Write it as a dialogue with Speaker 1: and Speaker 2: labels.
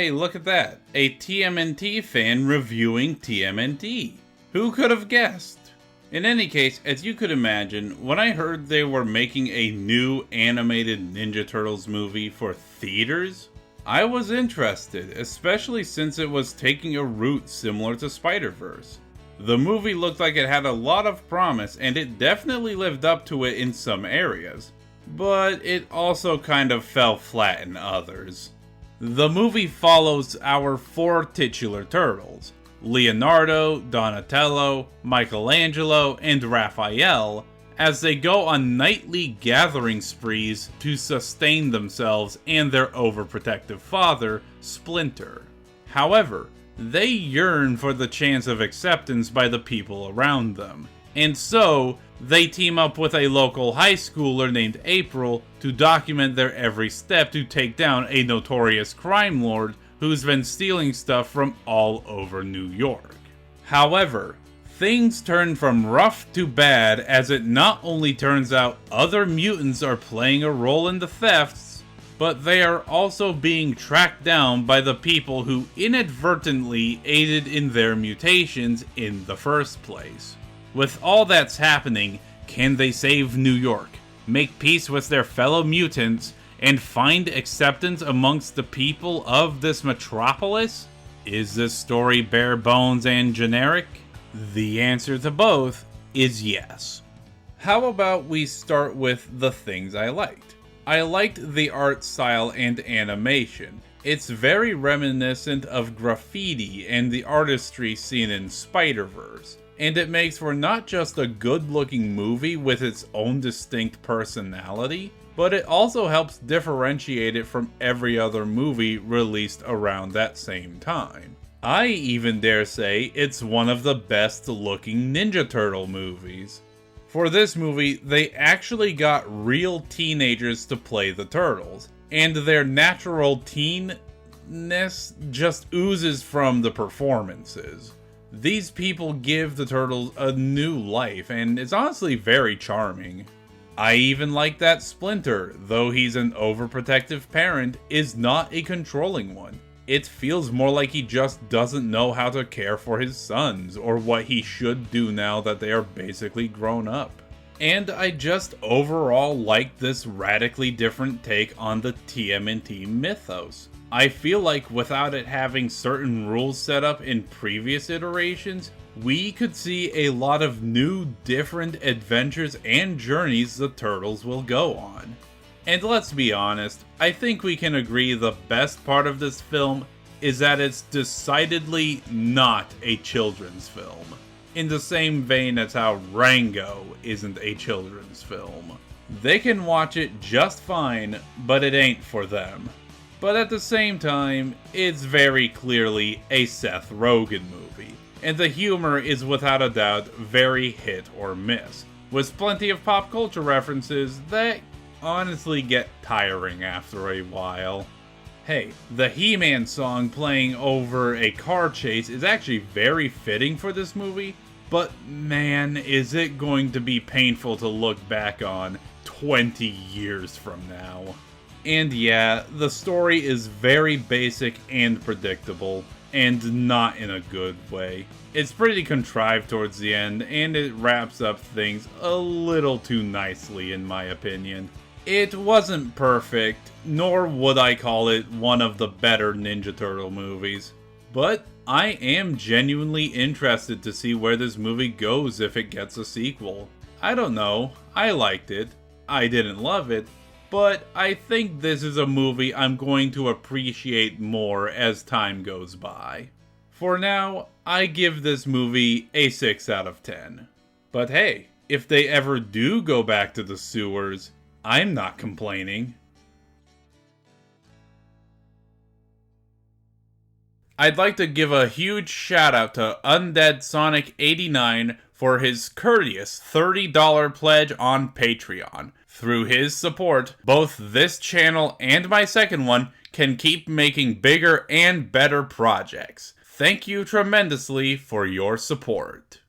Speaker 1: Hey, look at that. A TMNT fan reviewing TMNT. Who could have guessed? In any case, as you could imagine, when I heard they were making a new animated Ninja Turtles movie for theaters, I was interested, especially since it was taking a route similar to Spider-Verse. The movie looked like it had a lot of promise, and it definitely lived up to it in some areas, but it also kind of fell flat in others. The movie follows our 4 titular turtles, Leonardo, Donatello, Michelangelo, and Raphael, as they go on nightly gathering sprees to sustain themselves and their overprotective father, Splinter. However, they yearn for the chance of acceptance by the people around them, and so they team up with a local high schooler named April to document their every step to take down a notorious crime lord who's been stealing stuff from all over New York. However, things turn from rough to bad as it not only turns out other mutants are playing a role in the thefts, but they are also being tracked down by the people who inadvertently aided in their mutations in the first place. With all that's happening, can they save New York, make peace with their fellow mutants, and find acceptance amongst the people of this metropolis? Is this story bare bones and generic? The answer to both is yes. How about we start with the things I liked? I liked the art style and animation. It's very reminiscent of graffiti and the artistry seen in Spider-Verse, and it makes for not just a good-looking movie with its own distinct personality, but it also helps differentiate it from every other movie released around that same time. I even dare say it's one of the best looking Ninja Turtle movies. For this movie, they actually got real teenagers to play the Turtles, and their natural teenness just oozes from the performances. These people give the Turtles a new life, and it's honestly very charming. I even like that Splinter, though he's an overprotective parent, is not a controlling one. It feels more like he just doesn't know how to care for his sons, or what he should do now that they are basically grown up. And I just overall like this radically different take on the TMNT mythos. I feel like without it having certain rules set up in previous iterations, we could see a lot of new, different adventures and journeys the Turtles will go on. And let's be honest, I think we can agree the best part of this film is that it's decidedly not a children's film. In the same vein as how Rango isn't a children's film. They can watch it just fine, but it ain't for them. But at the same time, it's very clearly a Seth Rogen movie, and the humor is without a doubt very hit or miss, with plenty of pop culture references that honestly get tiring after a while. Hey, the He-Man song playing over a car chase is actually very fitting for this movie, but man, is it going to be painful to look back on 20 years from now. And yeah, the story is very basic and predictable, and not in a good way. It's pretty contrived towards the end, and it wraps up things a little too nicely in my opinion. It wasn't perfect, nor would I call it one of the better Ninja Turtle movies, but I am genuinely interested to see where this movie goes if it gets a sequel. I don't know, I liked it, I didn't love it, but I think this is a movie I'm going to appreciate more as time goes by. For now, I give this movie a 6 out of 10. But hey, if they ever do go back to the sewers, I'm not complaining. I'd like to give a huge shout out to Undead Sonic 89 for his courteous $30 pledge on Patreon. Through his support, both this channel and my second one can keep making bigger and better projects. Thank you tremendously for your support.